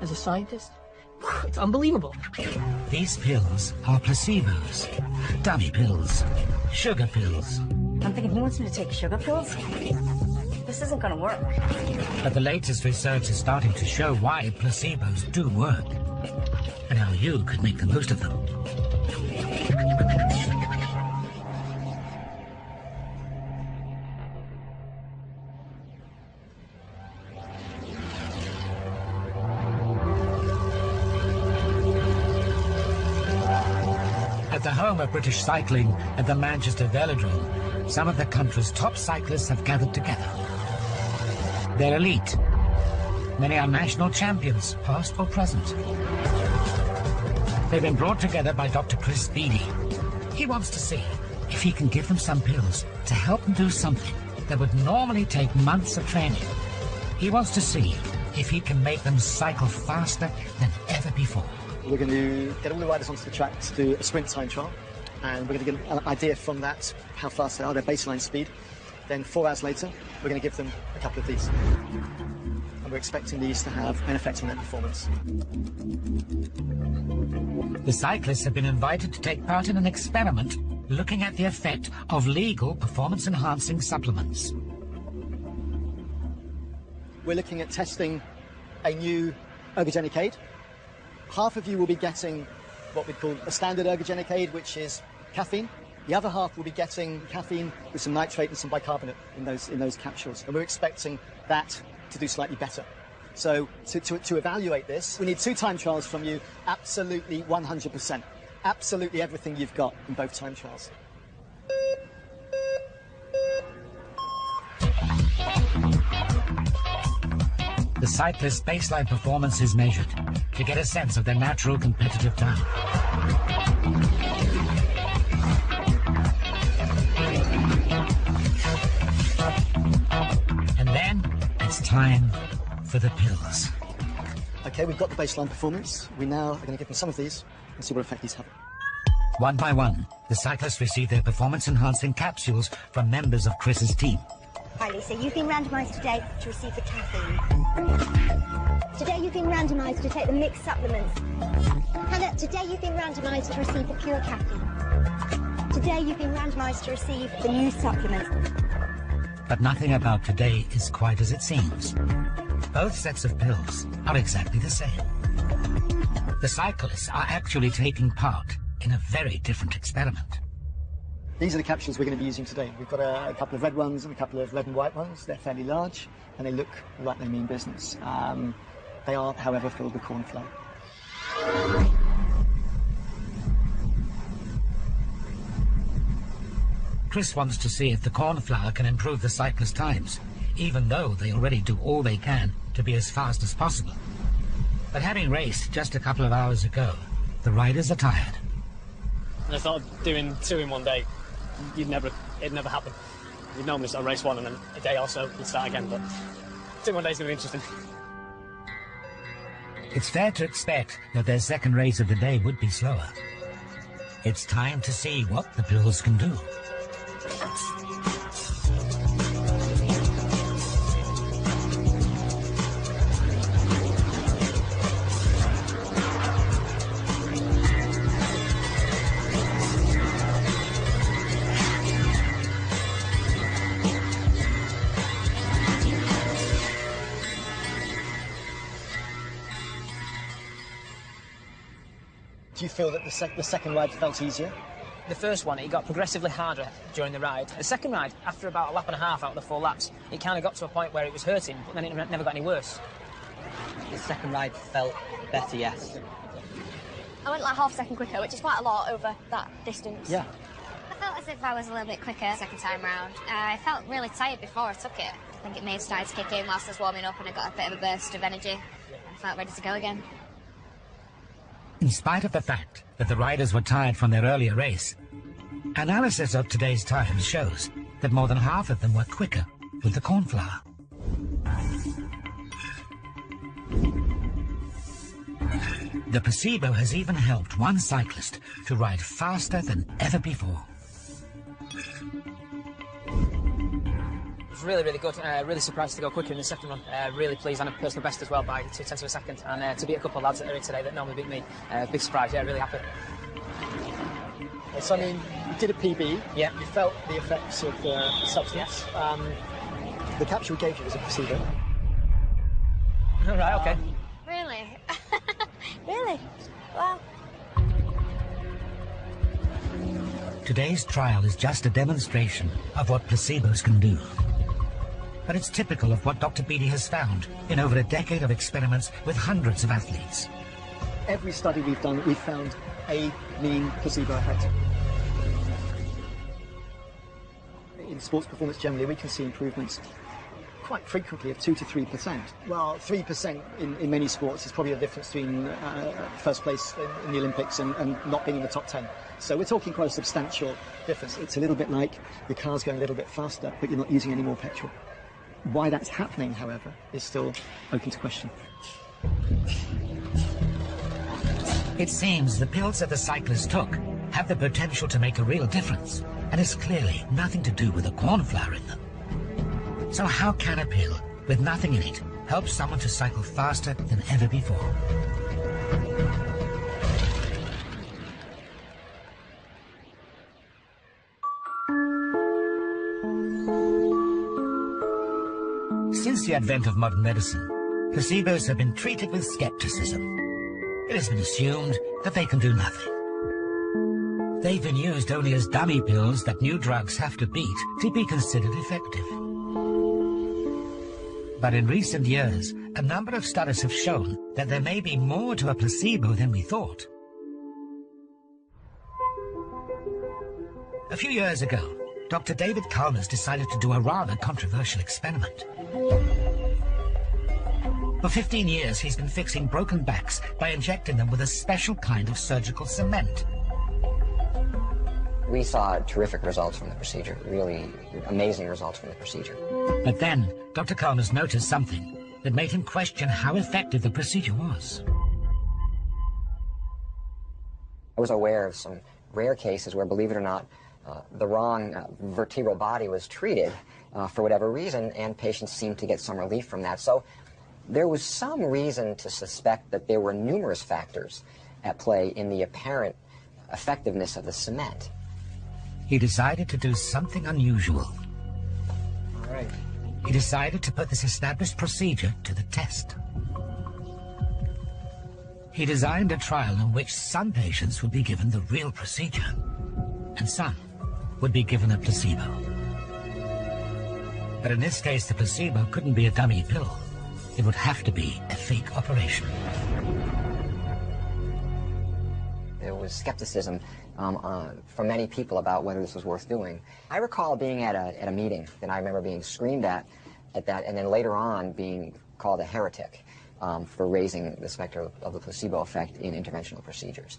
as a scientist. It's unbelievable. These pills are placebos. Dummy pills. Sugar pills. I'm thinking he wants me to take sugar pills? This isn't going to work. But the latest research is starting to show why placebos do work, and how you could make the most of them. At the home of British cycling at the Manchester Velodrome, some of the country's top cyclists have gathered together. They're elite. Many are national champions, past or present. They've been brought together by Dr. Chris Beattie. He wants to see if he can give them some pills to help them do something that would normally take months of training. He wants to see if he can make them cycle faster than ever before. We're going to get all the riders onto the track to do a sprint time trial, and we're going to get an idea from that how fast they are, their baseline speed. Then 4 hours later, we're going to give them a couple of these. And we're expecting these to have an effect on their performance. The cyclists have been invited to take part in an experiment looking at the effect of legal performance-enhancing supplements. We're looking at testing a new ergogenic aid. Half of you will be getting what we call a standard ergogenic aid, which is caffeine. The other half will be getting caffeine with some nitrate and some bicarbonate in those capsules. And we're expecting that to do slightly better. So to evaluate this, we need 2 time trials from you, absolutely 100%. Absolutely everything you've got in both time trials. The cyclist's baseline performance is measured to get a sense of their natural competitive time. And then it's time for the pills. Okay, we've got the baseline performance. We now are going to give them some of these and see what effect these have. One by one, the cyclists receive their performance-enhancing capsules from members of Chris's team. Hi Lisa, you've been randomised today to receive the caffeine. Today you've been randomised to take the mixed supplements. Hannah, today you've been randomised to receive the pure caffeine. Today you've been randomised to receive the new supplements. But nothing about today is quite as it seems. Both sets of pills are exactly the same. The cyclists are actually taking part in a very different experiment. These are the capsules we're going to be using today. We've got a couple of red ones and a couple of red and white ones. They're fairly large and they look like they mean business. They are, however, filled with corn flour. Chris wants to see if the corn flour can improve the cyclists' times, even though they already do all they can to be as fast as possible. But having raced just a couple of hours ago, the riders are tired. I thought doing 2 in one day, it'd never happen. You'd normally sort of race one and then a day or so you'd start again, but 2 in 1 day is going to be interesting. It's fair to expect that their second race of the day would be slower. It's time to see what the pills can do. Do you feel that the second ride felt easier? The first one, it got progressively harder during the ride. The second ride, after about a lap and a half out of the 4 laps, it kind of got to a point where it was hurting, but then it never got any worse. The second ride felt better, yes. I went like half a second quicker, which is quite a lot over that distance. Yeah. I felt as if I was a little bit quicker second time round. I felt really tired before I took it. I think it may have started to kick in whilst I was warming up and I got a bit of a burst of energy. I felt ready to go again. In spite of the fact that the riders were tired from their earlier race, analysis of today's times shows that more than half of them were quicker with the corn flour. The placebo has even helped one cyclist to ride faster than ever before. was really, really good. Really surprised to go quicker in the second run. Really pleased, and a personal best as well by 0.2 of a second. And to beat a couple of lads that are here today that normally beat me, big surprise. Yeah, really happy. So, I mean, you did a PB. Yeah. You felt the effects of the substance. The capsule we gave you was a placebo. Right, okay. Really? Really? Wow. Today's trial is just a demonstration of what placebos can do. But it's typical of what Dr. Beattie has found in over a decade of experiments with hundreds of athletes. Every study we've done, we've found a mean placebo effect. In sports performance generally, we can see improvements quite frequently of 2 to 3%. Well, 3% in many sports is probably the difference between first place in the Olympics and not being in the top 10. So we're talking quite a substantial difference. It's a little bit like your car's going a little bit faster, but you're not using any more petrol. Why that's happening, however, is still open to question. It seems the pills that the cyclists took have the potential to make a real difference, and it's clearly nothing to do with the corn flour in them. So how can a pill with nothing in it help someone to cycle faster than ever before? Since the advent of modern medicine, placebos have been treated with skepticism. It has been assumed that they can do nothing. They've been used only as dummy pills that new drugs have to beat to be considered effective. But in recent years, a number of studies have shown that there may be more to a placebo than we thought. A few years ago, Dr. David Kalmus decided to do a rather controversial experiment. For 15 years, he's been fixing broken backs by injecting them with a special kind of surgical cement. We saw terrific results from the procedure, really amazing results from the procedure. But then, Dr. Kalmus noticed something that made him question how effective the procedure was. I was aware of some rare cases where, believe it or not, the wrong vertebral body was treated for whatever reason, and patients seemed to get some relief from that. So there was some reason to suspect that there were numerous factors at play in the apparent effectiveness of the cement. He decided to do something unusual. All right. He decided to put this established procedure to the test. He designed a trial in which some patients would be given the real procedure, and some would be given a placebo. But in this case, the placebo couldn't be a dummy pill. It would have to be a fake operation. There was skepticism from many people about whether this was worth doing. I recall being at a meeting, and I remember being screamed at that, and then later on being called a heretic for raising the specter of the placebo effect in interventional procedures.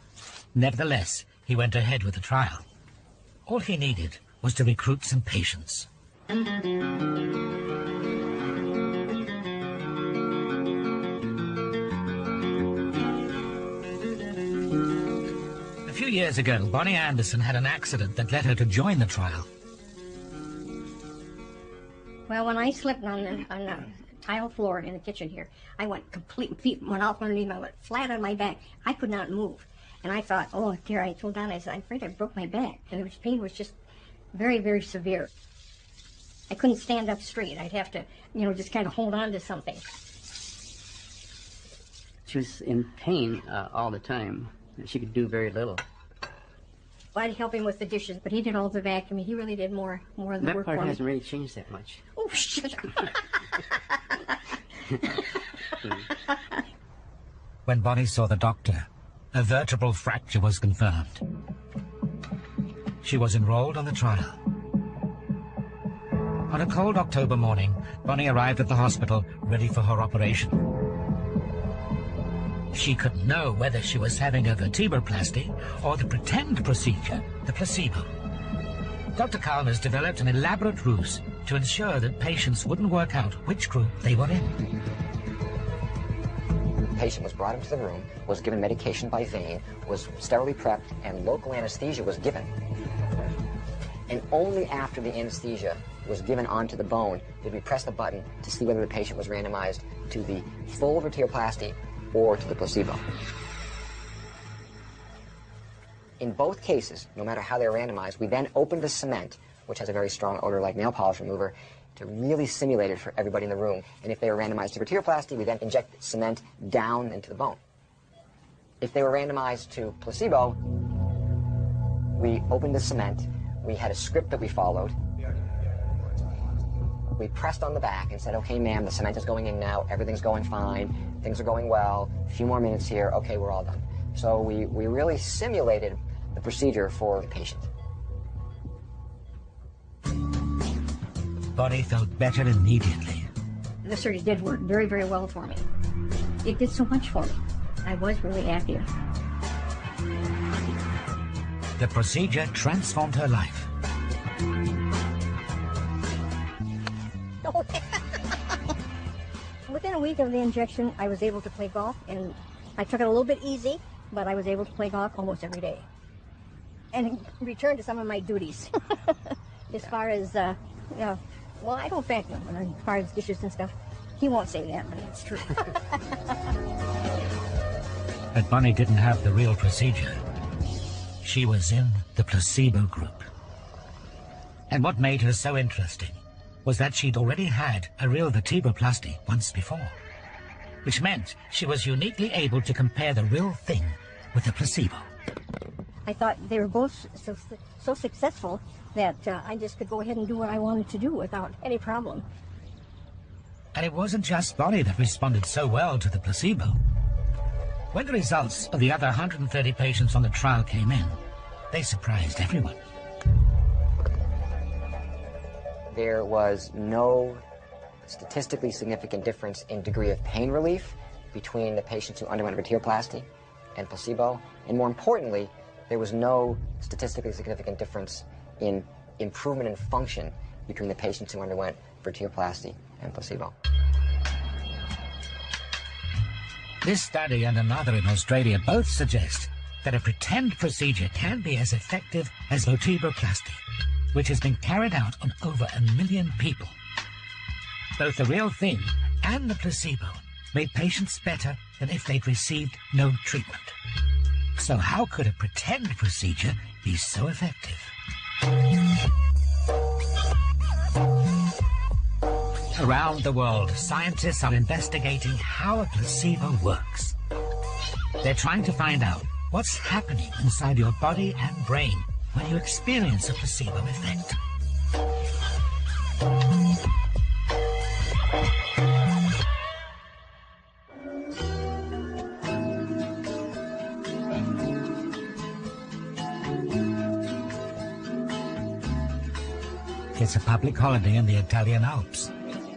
Nevertheless, he went ahead with the trial. All he needed was to recruit some patients. A few years ago, Bonnie Anderson had an accident that led her to join the trial. Well, when I slipped on the tile floor in the kitchen here, I went feet went out underneath me, I went flat on my back. I could not move. And I thought, oh dear, I told Donna, I said, I'm afraid I broke my back. And the pain was just very, very severe. I couldn't stand up straight. I'd have to, just kind of hold on to something. She was in pain all the time. She could do very little. Well, I'd help him with the dishes, but he did all the vacuuming. He really did more of the work for me. That part hasn't really changed that much. Oh, shit. When Bonnie saw the doctor, a vertebral fracture was confirmed. She was enrolled on the trial. On a cold October morning, Bonnie arrived at the hospital ready for her operation. She couldn't know whether she was having a vertebroplasty or the pretend procedure, the placebo. Dr. Kalmus developed an elaborate ruse to ensure that patients wouldn't work out which group they were in. The patient was brought into the room, was given medication by vein, was sterilely prepped, and local anesthesia was given. And only after the anesthesia was given onto the bone, did we press the button to see whether the patient was randomized to the full vertebroplasty or to the placebo. In both cases, no matter how they were randomized, we then opened the cement, which has a very strong odor like nail polish remover, to really simulate it for everybody in the room. And if they were randomized to vertebroplasty, we then inject cement down into the bone. If they were randomized to placebo, we opened the cement, we had a script that we followed. We pressed on the back and said, okay, ma'am, the cement is going in now, everything's going fine, things are going well, a few more minutes here, okay, we're all done. So we really simulated the procedure for the patient. Bonnie felt better immediately. The surgery did work very, very well for me. It did so much for me. I was really active. The procedure transformed her life. Within a week of the injection, I was able to play golf, and I took it a little bit easy, but I was able to play golf almost every day. And return to some of my duties. As far as, well, I don't vacuum as far as dishes and stuff. He won't say that, but it's true. But Bonnie didn't have the real procedure. She was in the placebo group. And what made her so interesting was that she'd already had a real vertebroplasty once before, which meant she was uniquely able to compare the real thing with the placebo. I thought they were both so successful that I just could go ahead and do what I wanted to do without any problem. And it wasn't just Bonnie that responded so well to the placebo. When the results of the other 130 patients on the trial came in, they surprised everyone. There was no statistically significant difference in degree of pain relief between the patients who underwent vertebroplasty and placebo, and more importantly, there was no statistically significant difference in improvement in function between the patients who underwent vertebroplasty and placebo. This study and another in Australia both suggest that a pretend procedure can be as effective as vertebroplasty, which has been carried out on over 1 million people. Both the real thing and the placebo made patients better than if they'd received no treatment. So how could a pretend procedure be so effective? Around the world, scientists are investigating how a placebo works. They're trying to find out what's happening inside your body and brain when you experience a placebo effect. It's a public holiday in the Italian Alps.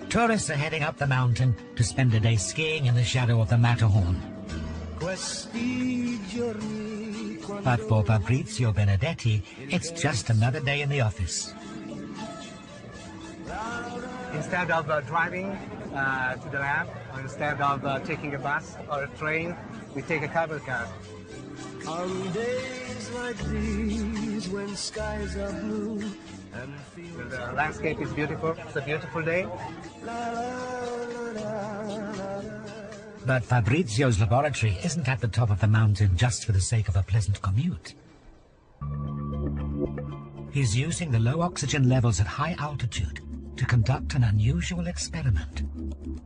Tourists are heading up the mountain to spend a day skiing in the shadow of the Matterhorn. But for Fabrizio Benedetti, it's just another day in the office. Instead of driving to the lab, or instead of taking a bus or a train, we take a cable car. On days like these, when skies are blue and the landscape is beautiful, it's a beautiful day. But Fabrizio's laboratory isn't at the top of the mountain just for the sake of a pleasant commute. He's using the low oxygen levels at high altitude to conduct an unusual experiment.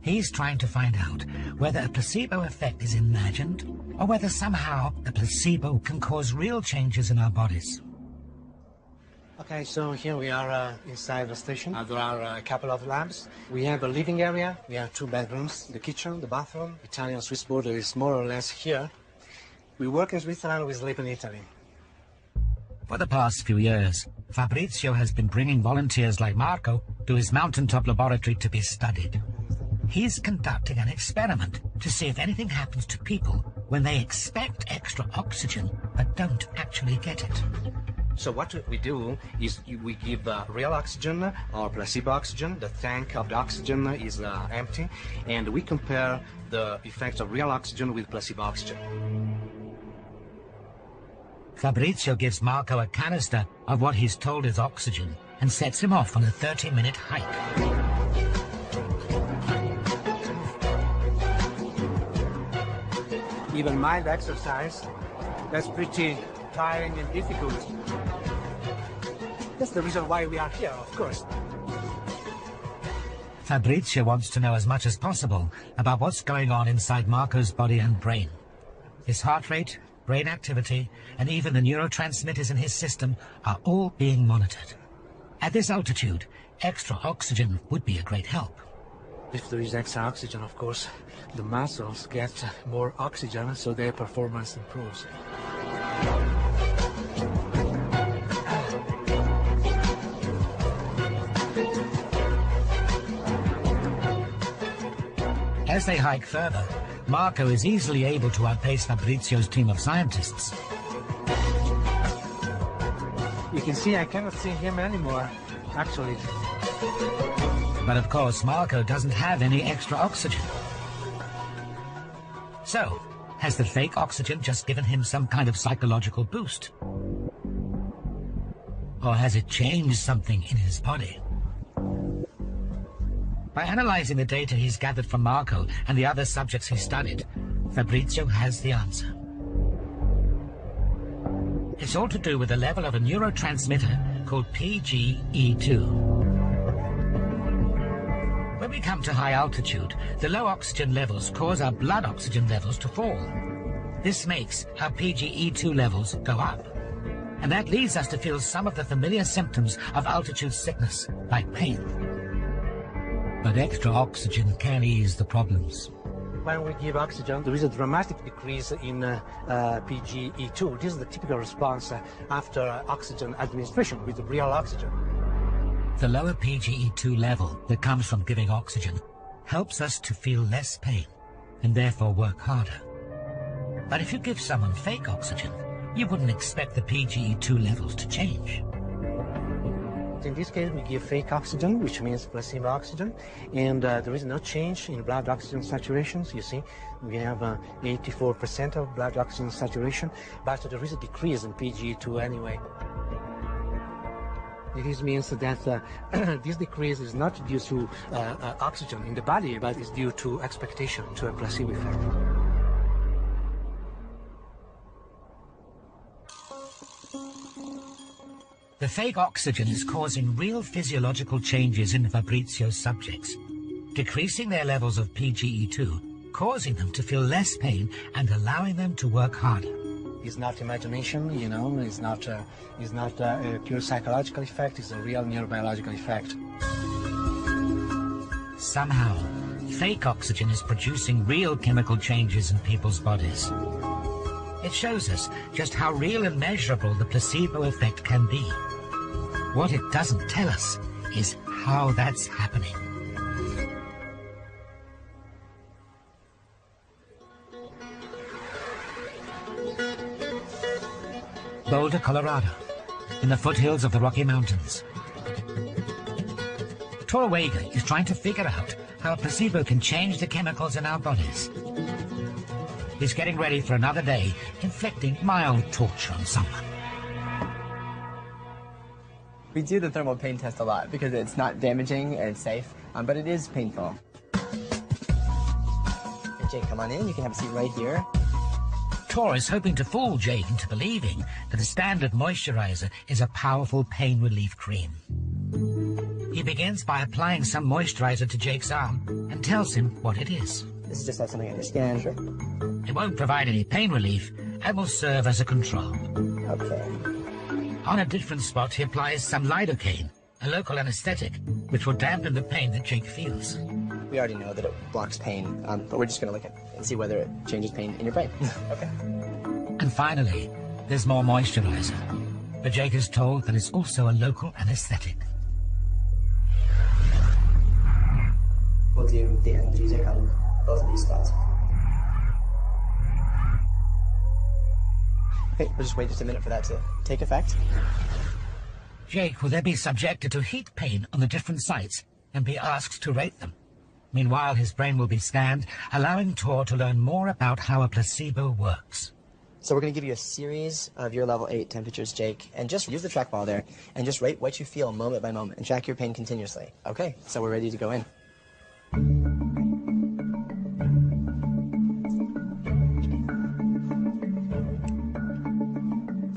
He's trying to find out whether a placebo effect is imagined or whether somehow a placebo can cause real changes in our bodies. Okay, so here we are inside the station. There are a couple of labs. We have a living area. We have 2 bedrooms, the kitchen, the bathroom. Italian-Swiss border is more or less here. We work in Switzerland, we sleep in Italy. For the past few years, Fabrizio has been bringing volunteers like Marco to his mountaintop laboratory to be studied. He's conducting an experiment to see if anything happens to people when they expect extra oxygen but don't actually get it. So what we do is we give real oxygen or placebo oxygen. The tank of the oxygen is empty, and we compare the effects of real oxygen with placebo oxygen. Fabrizio gives Marco a canister of what he's told is oxygen and sets him off on a 30-minute hike. Even mild exercise, that's pretty tiring and difficult. That's the reason why we are here, of course. Fabrizio wants to know as much as possible about what's going on inside Marco's body and brain. His heart rate, brain activity, and even the neurotransmitters in his system are all being monitored. At this altitude, extra oxygen would be a great help. If there is extra oxygen, of course, the muscles get more oxygen, so their performance improves. As they hike further, Marco is easily able to outpace Fabrizio's team of scientists. You can see I cannot see him anymore, actually. But of course, Marco doesn't have any extra oxygen. So, has the fake oxygen just given him some kind of psychological boost? Or has it changed something in his body? By analyzing the data he's gathered from Marco and the other subjects he studied, Fabrizio has the answer. It's all to do with the level of a neurotransmitter called PGE2. When we come to high altitude, the low oxygen levels cause our blood oxygen levels to fall. This makes our PGE2 levels go up. And that leads us to feel some of the familiar symptoms of altitude sickness, like pain. But extra oxygen can ease the problems. When we give oxygen, there is a dramatic decrease in PGE2. This is the typical response after oxygen administration with the real oxygen. The lower PGE2 level that comes from giving oxygen helps us to feel less pain and therefore work harder. But if you give someone fake oxygen, you wouldn't expect the PGE2 levels to change. In this case, we give fake oxygen, which means placebo oxygen, and there is no change in blood oxygen saturations. You see, we have 84% of blood oxygen saturation, but there is a decrease in PGE2 anyway. This means that this decrease is not due to oxygen in the body, but is due to expectation, to a placebo effect. The fake oxygen is causing real physiological changes in Fabrizio's subjects, decreasing their levels of PGE2, causing them to feel less pain and allowing them to work harder. It's not imagination, you know, it's not a pure psychological effect, it's a real neurobiological effect. Somehow, fake oxygen is producing real chemical changes in people's bodies. It shows us just how real and measurable the placebo effect can be. What it doesn't tell us is how that's happening. Boulder, Colorado, in the foothills of the Rocky Mountains. Torwega is trying to figure out how a placebo can change the chemicals in our bodies. He's getting ready for another day, inflicting mild torture on someone. We do the thermal pain test a lot because it's not damaging and it's safe, but it is painful. Hey, Jake, come on in. You can have a seat right here. Tor is hoping to fool Jake into believing that a standard moisturizer is a powerful pain relief cream. He begins by applying some moisturizer to Jake's arm and tells him what it is. This is just something on your skin. Sure. It won't provide any pain relief and will serve as a control. Okay. On a different spot, he applies some lidocaine, a local anesthetic, which will dampen the pain that Jake feels. We already know that it blocks pain, but we're just going to look at it and see whether it changes pain in your brain. Okay. And finally, there's more moisturizer. But Jake is told that it's also a local anesthetic. We'll do the analgesic on both of these spots. Okay, we'll just wait just a minute for that to take effect. Jake will then be subjected to heat pain on the different sites and be asked to rate them. Meanwhile, his brain will be scanned, allowing Tor to learn more about how a placebo works. So we're going to give you a series of your level 8 temperatures, Jake, and just use the trackball there and just rate what you feel moment by moment and track your pain continuously. Okay, so we're ready to go in.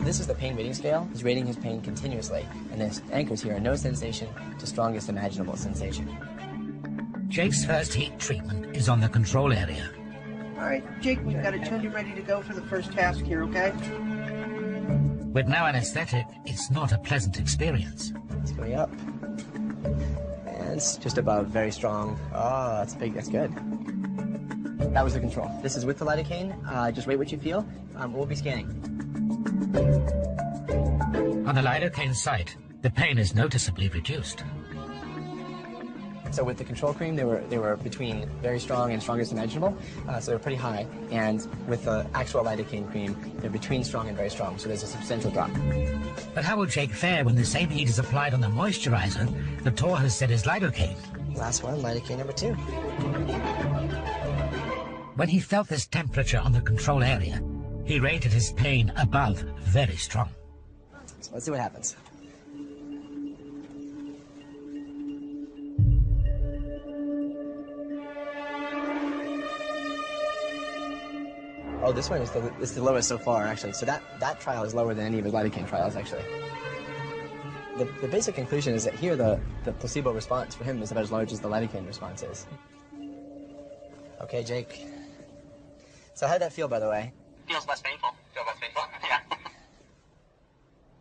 This is the pain rating scale. He's rating his pain continuously, and the anchors here are no sensation to strongest imaginable sensation. Jake's first heat treatment is on the control area. All right, Jake, we've got it tuned and ready to go for the first task here, okay? With no anesthetic, it's not a pleasant experience. It's going up. And it's just above, very strong. Oh, that's big, that's good. That was the control. This is with the lidocaine. Just rate what you feel. We'll be scanning. On the lidocaine site, the pain is noticeably reduced. So with the control cream, they were between very strong and strongest imaginable, so they're pretty high. And with the actual lidocaine cream, they're between strong and very strong, so there's a substantial drop. But how will Jake fare when the same heat is applied on the moisturizer that Tor has said is lidocaine? Last one, lidocaine number 2. When he felt this temperature on the control area, he rated his pain above very strong. So let's see what happens. Oh, this one is the lowest so far, actually. So that trial is lower than any of the lidocaine trials, actually. The basic conclusion is that here the placebo response for him is about as large as the lidocaine response is. Okay, Jake. So how did that feel, by the way? Feels less painful. Feels less painful.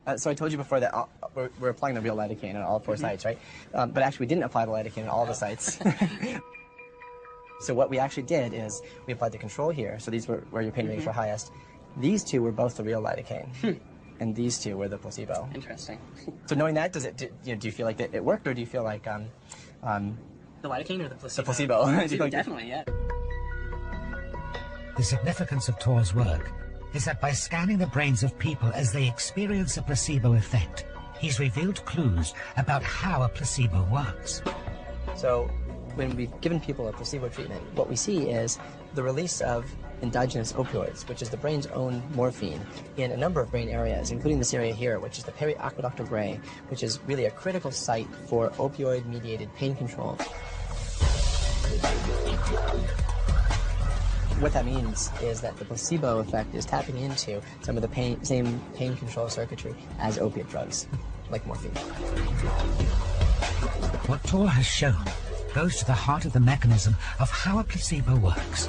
Yeah. So I told you before that we're applying the real lidocaine on all 4 sites, right? But actually, we didn't apply the lidocaine on all the sites. So what we actually did is we applied the control here. So these were where your pain ratings were highest. These 2 were both the real lidocaine, and these 2 were the placebo. Interesting. So knowing that, do you feel like it worked, or do you feel like the lidocaine or the placebo? The placebo. Definitely, yeah. The significance of Tor's work is that by scanning the brains of people as they experience a placebo effect, he's revealed clues about how a placebo works. So when we've given people a placebo treatment, what we see is the release of endogenous opioids, which is the brain's own morphine, in a number of brain areas, including this area here, which is the periaqueductal gray, which is really a critical site for opioid-mediated pain control. What that means is that the placebo effect is tapping into some of the same pain control circuitry as opiate drugs, like morphine. What Tor has shown goes to the heart of the mechanism of how a placebo works.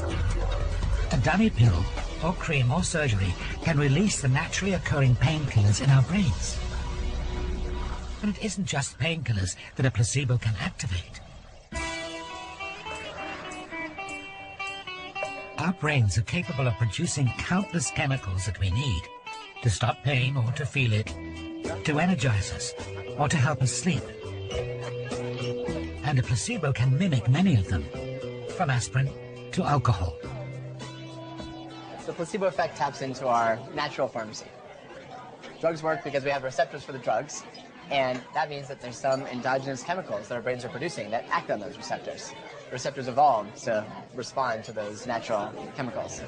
A dummy pill, or cream, or surgery can release the naturally occurring painkillers in our brains. But it isn't just painkillers that a placebo can activate. Our brains are capable of producing countless chemicals that we need to stop pain or to feel it, to energize us, or to help us sleep. And a placebo can mimic many of them, from aspirin to alcohol. The placebo effect taps into our natural pharmacy. Drugs work because we have receptors for the drugs, and that means that there's some endogenous chemicals that our brains are producing that act on those receptors. Receptors evolved to respond to those natural chemicals.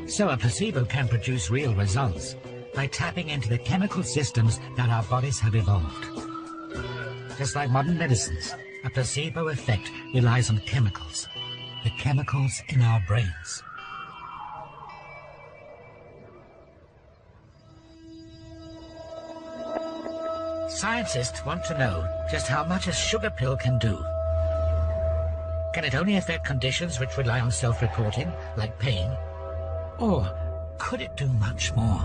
So a placebo can produce real results by tapping into the chemical systems that our bodies have evolved. Just like modern medicines, a placebo effect relies on chemicals, the chemicals in our brains. Scientists want to know just how much a sugar pill can do. Can it only affect conditions which rely on self-reporting, like pain? Or could it do much more?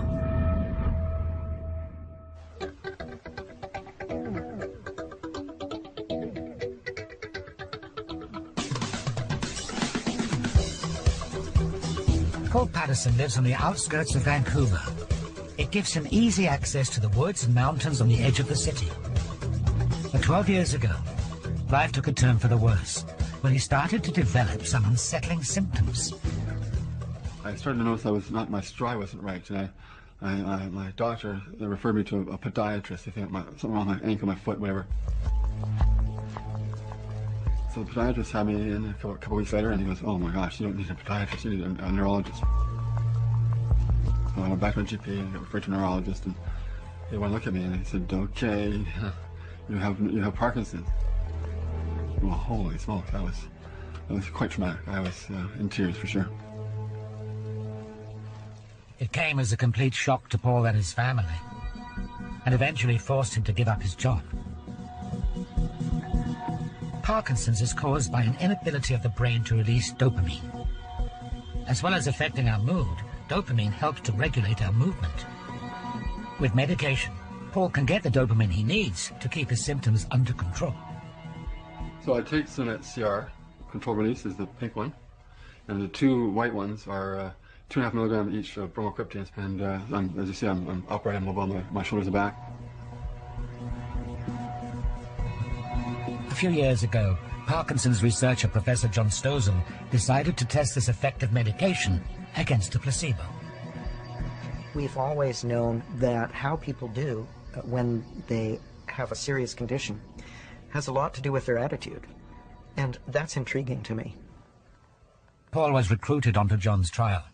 Paul Patterson lives on the outskirts of Vancouver. It gives him easy access to the woods and mountains on the edge of the city. But 12 years ago, life took a turn for the worse when he started to develop some unsettling symptoms. I started to notice my stride wasn't right, and my doctor referred me to a podiatrist. I think something wrong with my ankle, my foot, whatever. So the podiatrist had me in a couple weeks later, and he goes, "Oh my gosh, you don't need a podiatrist, you need a neurologist." So I went back to my GP and got referred to a neurologist, and they went to look at me and they said, "Okay, you have Parkinson's." Well, holy smoke, that was quite traumatic. I was in tears for sure. It came as a complete shock to Paul and his family, and eventually forced him to give up his job. Parkinson's is caused by an inability of the brain to release dopamine. As well as affecting our mood, dopamine helps to regulate our movement. With medication, Paul can get the dopamine he needs to keep his symptoms under control. So I take some at CR, control release is the pink one, and the two white ones are 2.5 milligrams each of bromocriptine, and as you see, I'm upright, I'm mobile, my shoulders are back. A few years ago, Parkinson's researcher Professor John Stozel decided to test this effective medication against a placebo. We've always known that how people do when they have a serious condition has a lot to do with their attitude, and that's intriguing to me. Paul was recruited onto John's trial.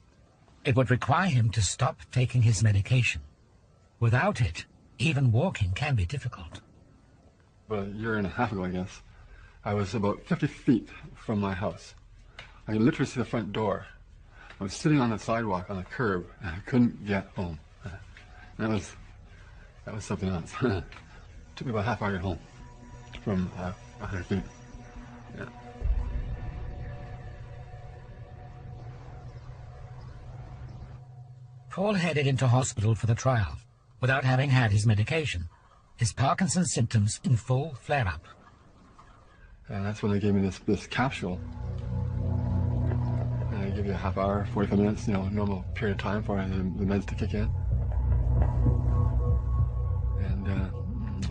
It would require him to stop taking his medication. Without it, even walking can be difficult. About a year and a half ago, I guess, I was about 50 feet from my house. I could literally see the front door. I was sitting on the sidewalk on the curb, and I couldn't get home. That was something else. It took me about half hour to get home from 100 feet. Yeah. Paul headed into hospital for the trial without having had his medication, his Parkinson's symptoms in full flare-up. And that's when they gave me this capsule. And they give you a half hour, 45 minutes, normal period of time for the meds to kick in. And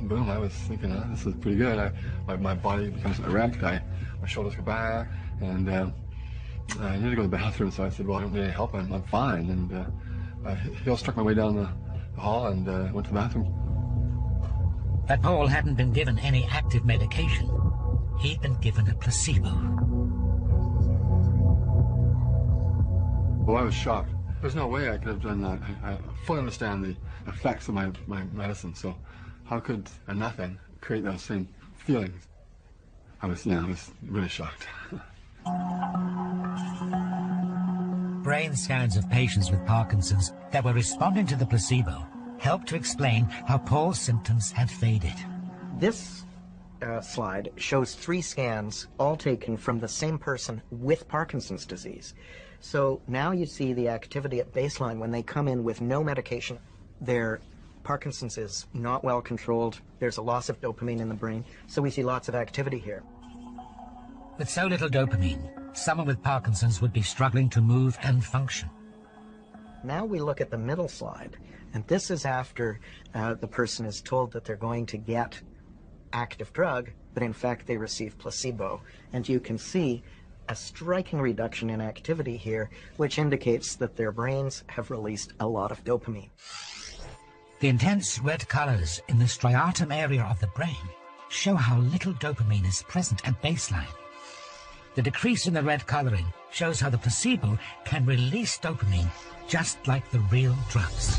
boom, I was thinking, this is pretty good. My body becomes erect, my shoulders go back, and I need to go to the bathroom, so I said, well, I don't need any help, I'm fine. And I heel struck my way down the hall and went to the bathroom. But Paul hadn't been given any active medication. He'd been given a placebo. Well, I was shocked. There's no way I could have done that. I fully understand the effects of my medicine, so how could a nothing create those same feelings? I was really shocked. Brain scans of patients with Parkinson's that were responding to the placebo helped to explain how Paul's symptoms had faded. This slide shows 3 scans, all taken from the same person with Parkinson's disease. So now you see the activity at baseline when they come in with no medication. Their Parkinson's is not well controlled. There's a loss of dopamine in the brain. So we see lots of activity here. With so little dopamine, someone with Parkinson's would be struggling to move and function. Now we look at the middle slide, and this is after the person is told that they're going to get active drug, but in fact they receive placebo. And you can see a striking reduction in activity here, which indicates that their brains have released a lot of dopamine. The intense red colors in the striatum area of the brain show how little dopamine is present at baseline. The decrease in the red coloring shows how the placebo can release dopamine just like the real drugs.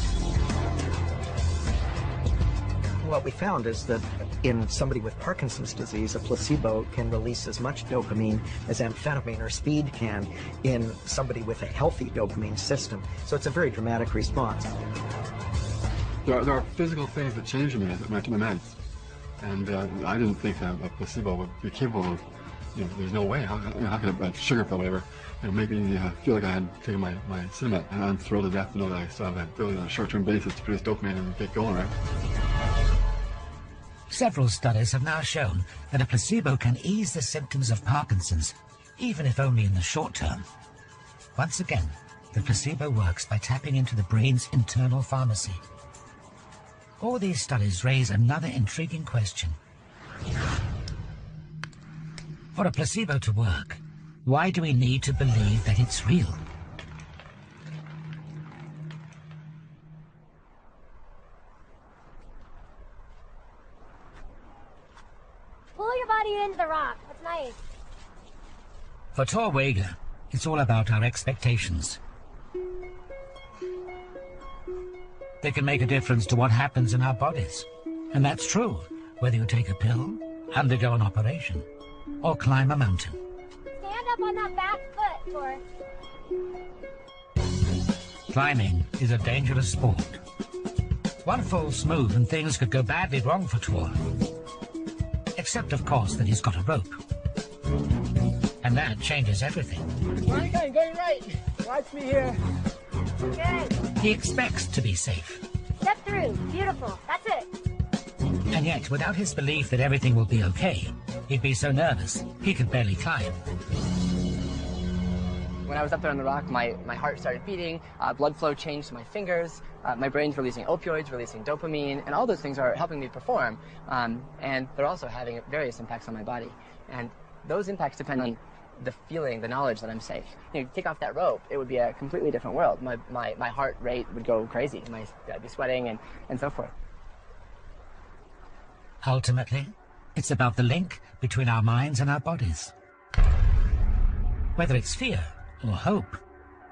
What we found is that in somebody with Parkinson's disease, a placebo can release as much dopamine as amphetamine or speed can in somebody with a healthy dopamine system. So it's a very dramatic response. There are physical things that change in me when I took my meds. And I didn't think that a placebo would be capable of, there's no way. How could a sugar pill, whatever, make me feel like I had taken my Cinemet. And I'm thrilled to death to know that I still have that ability on a short-term basis to produce dopamine and get going, right? Several studies have now shown that a placebo can ease the symptoms of Parkinson's, even if only in the short term. Once again, the placebo works by tapping into the brain's internal pharmacy. All these studies raise another intriguing question. For a placebo to work, why do we need to believe that it's real? Pull your body into the rock. That's nice. For Tor Wager, it's all about our expectations. They can make a difference to what happens in our bodies. And that's true, whether you take a pill, undergo an operation, or climb a mountain. Stand up on that back foot, Forrest. Climbing is a dangerous sport. One false move and things could go badly wrong for Tor. Except, of course, that he's got a rope. And that changes everything. Right, going right. Watch me here. Good. He expects to be safe. Step through. Beautiful. That's it. And yet, without his belief that everything will be okay, he'd be so nervous he could barely climb. When I was up there on the rock, my heart started beating, blood flow changed to my fingers, my brain's releasing opioids, releasing dopamine, and all those things are helping me perform. And they're also having various impacts on my body. And those impacts depend on the feeling, the knowledge that I'm safe. You know, take off that rope, it would be a completely different world. My heart rate would go crazy. I'd be sweating and so forth. Ultimately, it's about the link between our minds and our bodies. Whether it's fear or hope,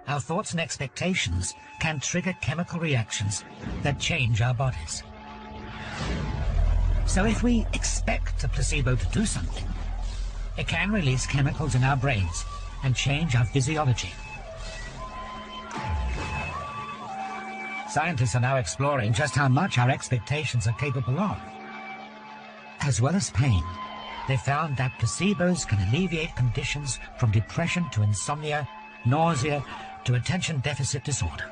our thoughts and expectations can trigger chemical reactions that change our bodies. So if we expect a placebo to do something, it can release chemicals in our brains and change our physiology. Scientists are now exploring just how much our expectations are capable of. As well as pain, they found that placebos can alleviate conditions from depression to insomnia, nausea to attention deficit disorder.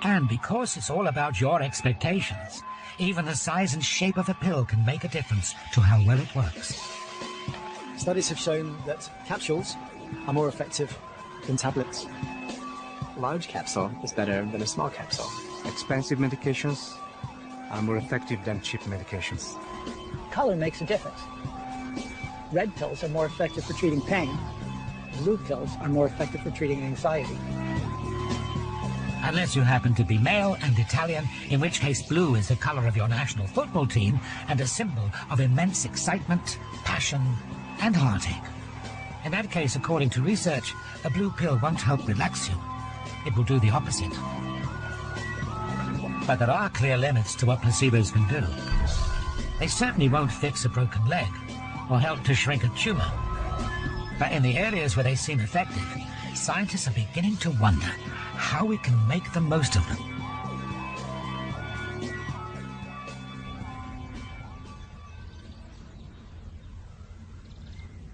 And because it's all about your expectations, even the size and shape of a pill can make a difference to how well it works. Studies have shown that capsules are more effective than tablets. Large capsule is better than a small capsule. Expensive medications are more effective than cheap medications. Color makes a difference. Red pills are more effective for treating pain. Blue pills are more effective for treating anxiety. Unless you happen to be male and Italian, in which case blue is the color of your national football team and a symbol of immense excitement, passion, and heartache. In that case, according to research, a blue pill won't help relax you. It will do the opposite. But there are clear limits to what placebos can do. They certainly won't fix a broken leg or help to shrink a tumor. But in the areas where they seem effective, scientists are beginning to wonder how we can make the most of them.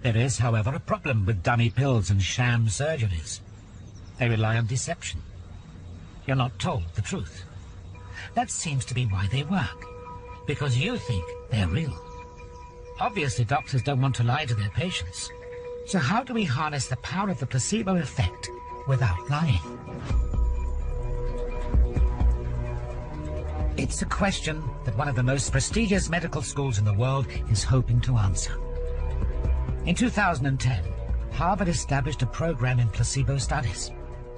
There is, however, a problem with dummy pills and sham surgeries. They rely on deception. You're not told the truth. That seems to be why they work, because you think they're real. Obviously, doctors don't want to lie to their patients. So how do we harness the power of the placebo effect without lying? It's a question that one of the most prestigious medical schools in the world is hoping to answer. In 2010, Harvard established a program in placebo studies.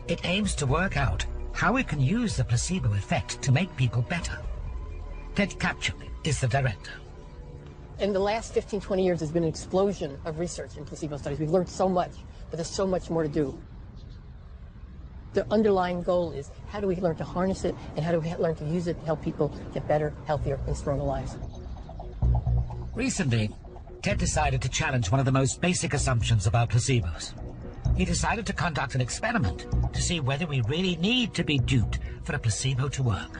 It aims to work out how we can use the placebo effect to make people better. Ted Kapchuk is the director. In the last 15, 20 years, there's been an explosion of research in placebo studies. We've learned so much, but there's so much more to do. The underlying goal is how do we learn to harness it, and how do we learn to use it to help people get better, healthier, and stronger lives. Recently, Ted decided to challenge one of the most basic assumptions about placebos. He decided to conduct an experiment to see whether we really need to be duped for a placebo to work.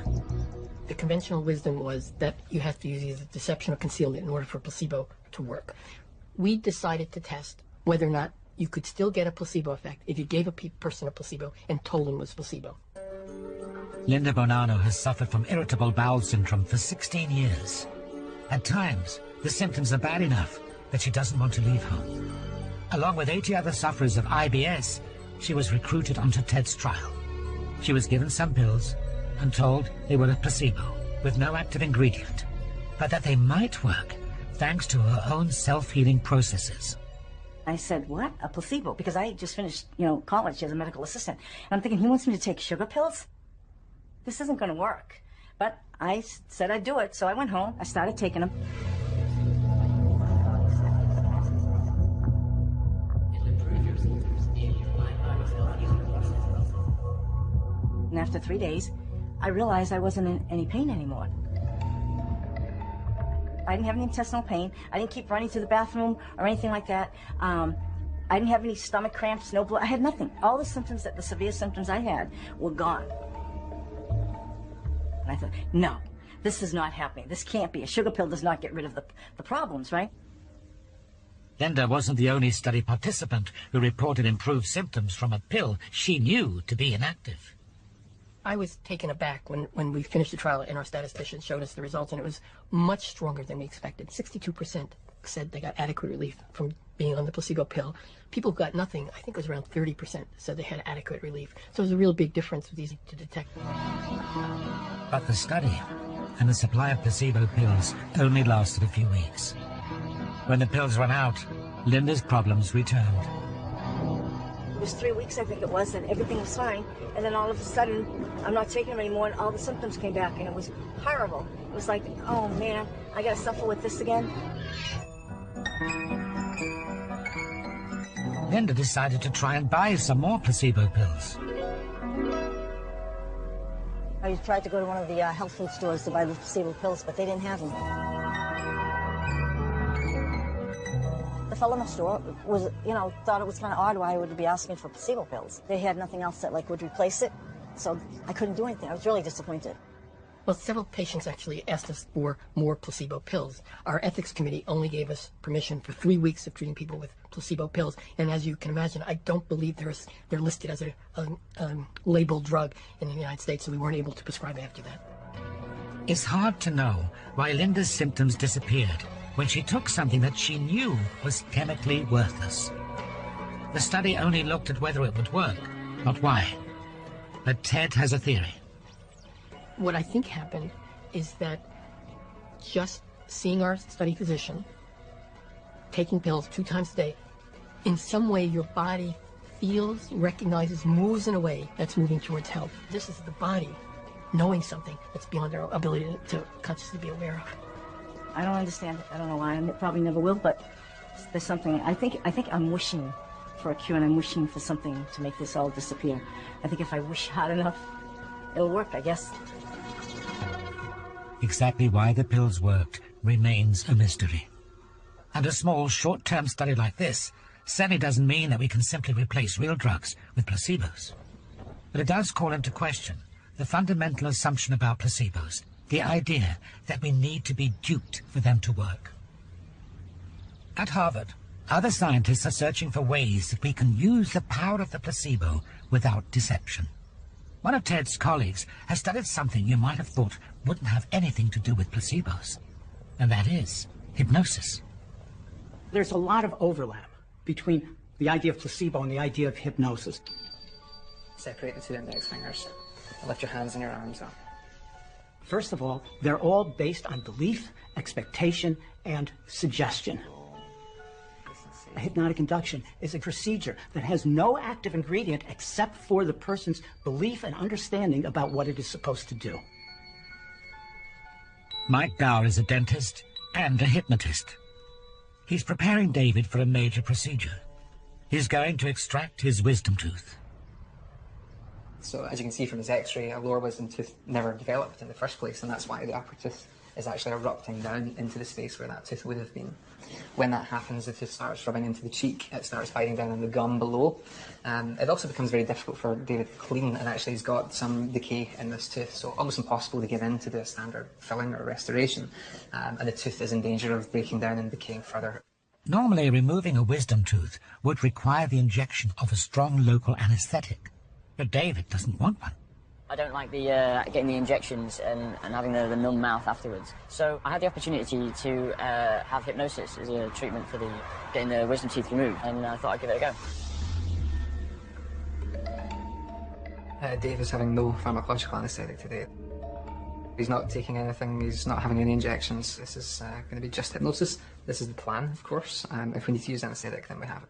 The conventional wisdom was that you have to use either deception or concealment in order for a placebo to work. We decided to test whether or not you could still get a placebo effect if you gave a person a placebo and told them it was placebo. Linda Bonanno has suffered from irritable bowel syndrome for 16 years. At times, the symptoms are bad enough that she doesn't want to leave home. Along with 80 other sufferers of IBS, she was recruited onto Ted's trial. She was given some pills and told they were a placebo with no active ingredient, but that they might work thanks to her own self-healing processes. I said, what? A placebo? Because I just finished, college as a medical assistant. And I'm thinking, he wants me to take sugar pills? This isn't going to work. But I said I'd do it, so I went home. I started taking them. And after 3 days, I realized I wasn't in any pain anymore. I didn't have any intestinal pain. I didn't keep running to the bathroom or anything like that. I didn't have any stomach cramps, no blood. I had nothing. All the symptoms, the severe symptoms I had, were gone. And I thought, no, this is not happening. This can't be. A sugar pill does not get rid of the problems, right? Linda wasn't the only study participant who reported improved symptoms from a pill she knew to be inactive. I was taken aback when we finished the trial and our statistician showed us the results, and it was much stronger than we expected. 62% said they got adequate relief from being on the placebo pill. People who got nothing, I think it was around 30%, said they had adequate relief. So it was a real big difference. It was easy to detect. But the study and the supply of placebo pills only lasted a few weeks. When the pills ran out, Linda's problems returned. It was 3 weeks, I think it was, and everything was fine. And then all of a sudden, I'm not taking them anymore, and all the symptoms came back, and it was horrible. It was like, oh man, I gotta suffer with this again. Linda decided to try and buy some more placebo pills. I tried to go to one of the health food stores to buy the placebo pills, but they didn't have them. The fellow in the store was, thought it was kind of odd why I would be asking for placebo pills. They had nothing else that would replace it, so I couldn't do anything. I was really disappointed. Well, several patients actually asked us for more placebo pills. Our ethics committee only gave us permission for 3 weeks of treating people with placebo pills, and as you can imagine, I don't believe they're listed as a labeled drug in the United States, so we weren't able to prescribe after that. It's hard to know why Linda's symptoms disappeared when she took something that she knew was chemically worthless. The study only looked at whether it would work, not why. But Ted has a theory. What I think happened is that just seeing our study physician, taking pills 2 times a day, in some way your body feels, recognizes, moves in a way that's moving towards health. This is the body knowing something that's beyond our ability to consciously be aware of. I don't understand it. I don't know why. I probably never will, but there's something. I think I'm wishing for a cure, and I'm wishing for something to make this all disappear. I think if I wish hard enough, it'll work, I guess. Exactly why the pills worked remains a mystery. And a small, short-term study like this certainly doesn't mean that we can simply replace real drugs with placebos. But it does call into question the fundamental assumption about placebos, the idea that we need to be duped for them to work. At Harvard, other scientists are searching for ways that we can use the power of the placebo without deception. One of Ted's colleagues has studied something you might have thought wouldn't have anything to do with placebos, and that is hypnosis. There's a lot of overlap between the idea of placebo and the idea of hypnosis. Separate the 2 index fingers. Lift your hands and your arms up. First of all, they're all based on belief, expectation, and suggestion. Hypnotic induction is a procedure that has no active ingredient except for the person's belief and understanding about what it is supposed to do. Mike Gower is a dentist and a hypnotist. He's preparing David for a major procedure. He's going to extract his wisdom tooth. So as you can see from his x-ray, a lower wisdom tooth never developed in the first place, and that's why the upper tooth is actually erupting down into the space where that tooth would have been. When that happens, the tooth starts rubbing into the cheek, it starts biting down on the gum below. It also becomes very difficult for David to clean, and actually he's got some decay in this tooth, so almost impossible to get in to do a standard filling or restoration, and the tooth is in danger of breaking down and decaying further. Normally, removing a wisdom tooth would require the injection of a strong local anesthetic, but David doesn't want one. I don't like the getting the injections and having the numb mouth afterwards. So I had the opportunity to have hypnosis as a treatment for getting the wisdom teeth removed, and I thought I'd give it a go. Dave is having no pharmacological anaesthetic today. He's not taking anything, he's not having any injections. This is going to be just hypnosis. This is the plan, of course. If we need to use anaesthetic, then we have it.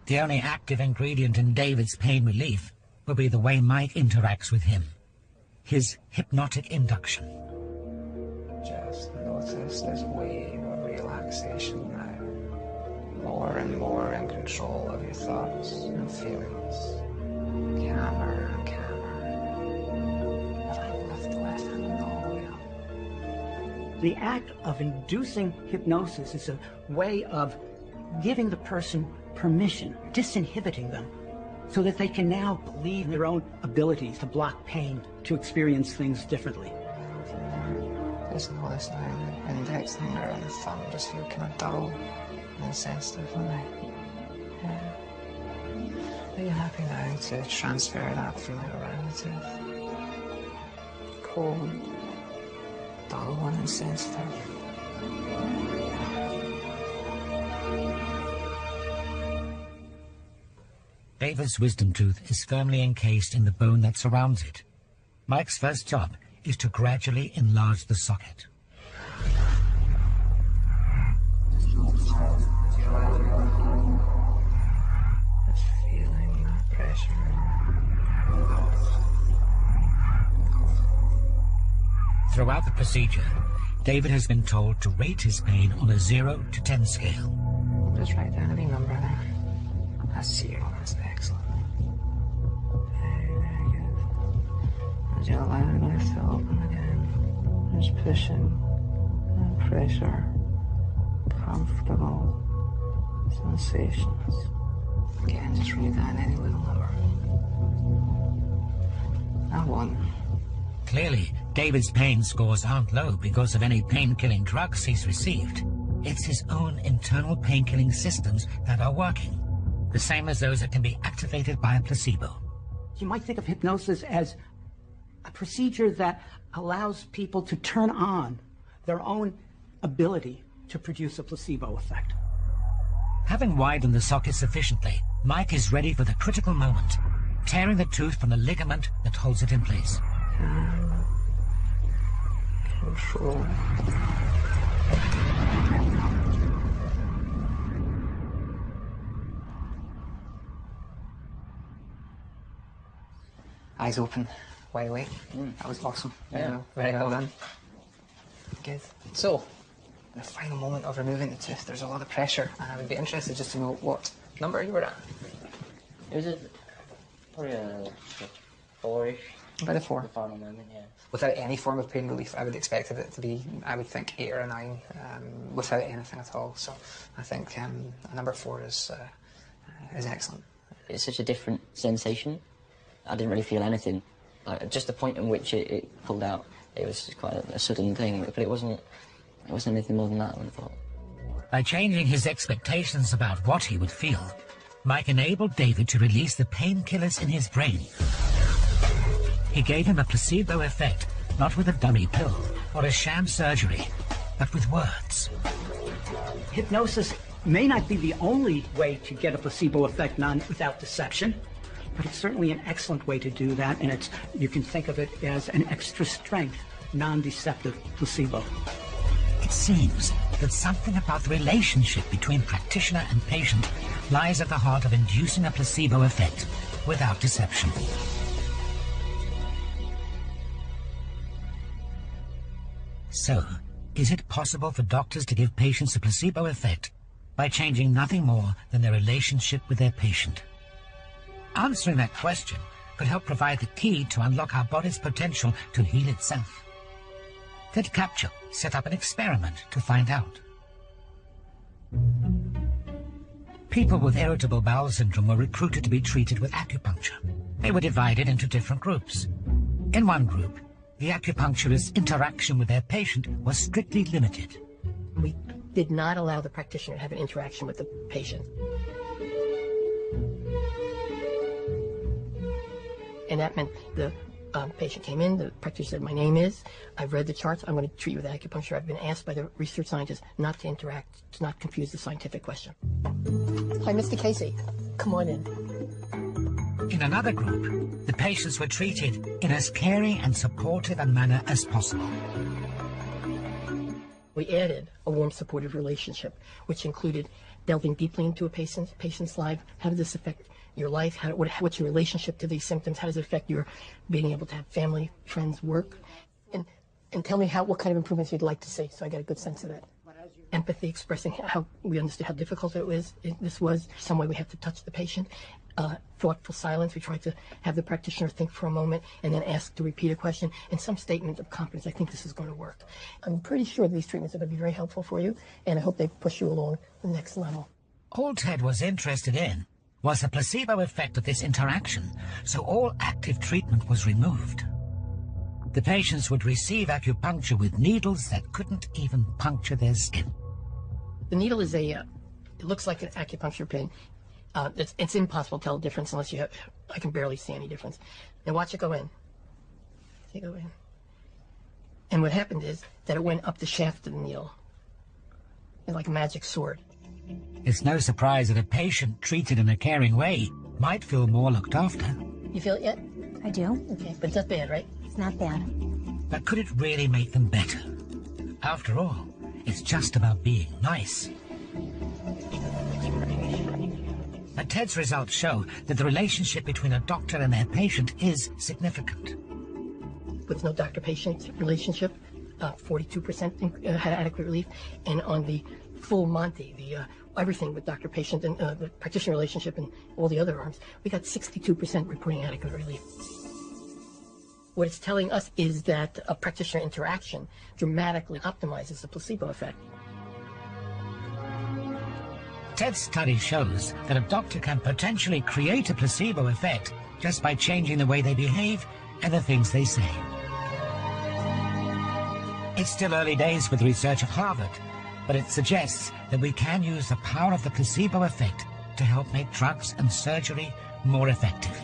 The only active ingredient in David's pain relief will be the way Mike interacts with him. His hypnotic induction. Just notice this wave of relaxation now. More and more in control of your thoughts and feelings. Calmer and calmer. The act of inducing hypnosis is a way of giving the person permission, disinhibiting them, so that they can now believe in their own abilities to block pain, to experience things differently. Just notice now the index finger and the thumb just feel kind of dull and sensitive, don't they? Yeah. Are you happy now to transfer that feeling around the tooth? Cold, dull and insensitive. David's wisdom tooth is firmly encased in the bone that surrounds it. Mike's first job is to gradually enlarge the socket. Just feeling that pressure. Throughout the procedure, David has been told to rate his pain on a 0 to 10 scale. Just write down any number there. That's 0, that's excellent. Very, very good. As you allow the lips to open again, just pushing and pressure, comfortable sensations. Again, just write down any little number. That 1. Clearly, David's pain scores aren't low because of any pain-killing drugs he's received. It's his own internal pain-killing systems that are working, the same as those that can be activated by a placebo. You might think of hypnosis as a procedure that allows people to turn on their own ability to produce a placebo effect. Having widened the socket sufficiently, Mike is ready for the critical moment, tearing the tooth from the ligament that holds it in place. Control. Eyes open, wide awake. That was awesome. Yeah. Very well done. Good. So, the final moment of removing the tooth, there's a lot of pressure, and I would be interested just to know what number you were at. It was probably a 4-ish. About a 4. The final moment, yeah. Without any form of pain relief, I would expect it to be, I would think, 8 or a 9, without anything at all. So I think a number 4 is excellent. It's such a different sensation. I didn't really feel anything. Like, just the point in which it pulled out, it was quite a sudden thing, but it wasn't anything more than that, I thought. By changing his expectations about what he would feel, Mike enabled David to release the painkillers in his brain. He gave him a placebo effect, not with a dummy pill or a sham surgery, but with words. Hypnosis may not be the only way to get a placebo effect without deception, but it's certainly an excellent way to do that, and you can think of it as an extra strength, non-deceptive placebo. It seems that something about the relationship between practitioner and patient lies at the heart of inducing a placebo effect without deception. So, is it possible for doctors to give patients a placebo effect by changing nothing more than their relationship with their patient? Answering that question could help provide the key to unlock our body's potential to heal itself. Ted Capture set up an experiment to find out. People with irritable bowel syndrome were recruited to be treated with acupuncture. They were divided into different groups. In one group, the acupuncturist's interaction with their patient was strictly limited. We did not allow the practitioner to have an interaction with the patient. And that meant the patient came in, the practitioner said, "My name is, I've read the charts, I'm going to treat you with acupuncture. I've been asked by the research scientists not to interact, to not confuse the scientific question." Hi, Mr. Casey. Come on in. In another group, the patients were treated in as caring and supportive a manner as possible. We added a warm, supportive relationship, which included delving deeply into a patient's life. How does this affect your life? What's your relationship to these symptoms? How does it affect your being able to have family, friends, work? And tell me what kind of improvements you'd like to see, so I get a good sense of that. Empathy, expressing how we understood how difficult this was. Some way we have to touch the patient. thoughtful silence. We try to have the practitioner think for a moment and then ask to repeat a question and some statement of confidence. I think this is going to work. I'm pretty sure these treatments are going to be very helpful for you, and I hope they push you along the next level. All Ted was interested in was the placebo effect of this interaction, so all active treatment was removed. The patients would receive acupuncture with needles that couldn't even puncture their skin. The needle is it looks like an acupuncture pin. It's impossible to tell the difference unless you have, I can barely see any difference. Now watch it go in. See it go in. And what happened is that it went up the shaft of the needle. It's like a magic sword. It's no surprise that a patient treated in a caring way might feel more looked after. You feel it yet? I do. Okay, but it's not bad, right? It's not bad. But could it really make them better? After all, it's just about being nice. But Ted's results show that the relationship between a doctor and their patient is significant. With no doctor-patient relationship, 42% had adequate relief, and on the full Monty, the everything with doctor-patient and the practitioner relationship and all the other arms, we got 62% reporting adequate relief. What it's telling us is that a practitioner interaction dramatically optimizes the placebo effect. Ted's study shows that a doctor can potentially create a placebo effect just by changing the way they behave and the things they say. It's still early days with research at Harvard, but it suggests that we can use the power of the placebo effect to help make drugs and surgery more effective.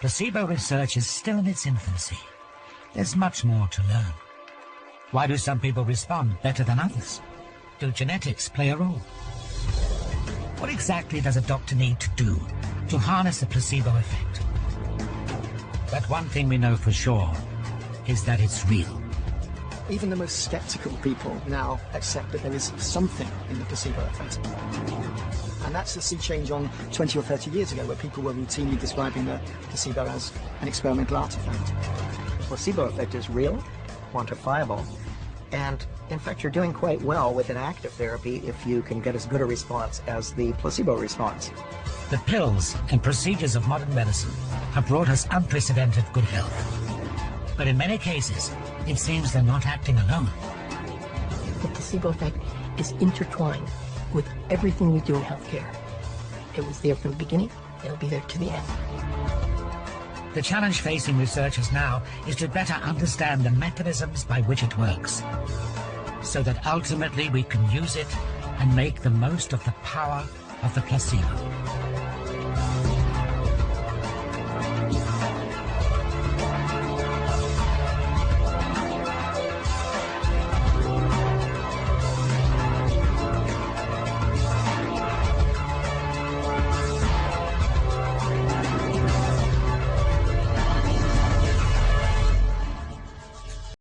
Placebo research is still in its infancy. There's much more to learn. Why do some people respond better than others? Do genetics play a role? What exactly does a doctor need to do to harness the placebo effect? But one thing we know for sure is that it's real. Even the most skeptical people now accept that there is something in the placebo effect. And that's the sea change on 20 or 30 years ago, where people were routinely describing the placebo as an experimental artifact. The placebo effect is real, quantifiable, and in fact you're doing quite well with an active therapy if you can get as good a response as the placebo response. The pills and procedures of modern medicine have brought us unprecedented good health. But in many cases, it seems they're not acting alone. The placebo effect is intertwined with everything we do in healthcare. It was there from the beginning, it'll be there to the end. The challenge facing researchers now is to better understand the mechanisms by which it works, so that ultimately we can use it and make the most of the power of the placebo.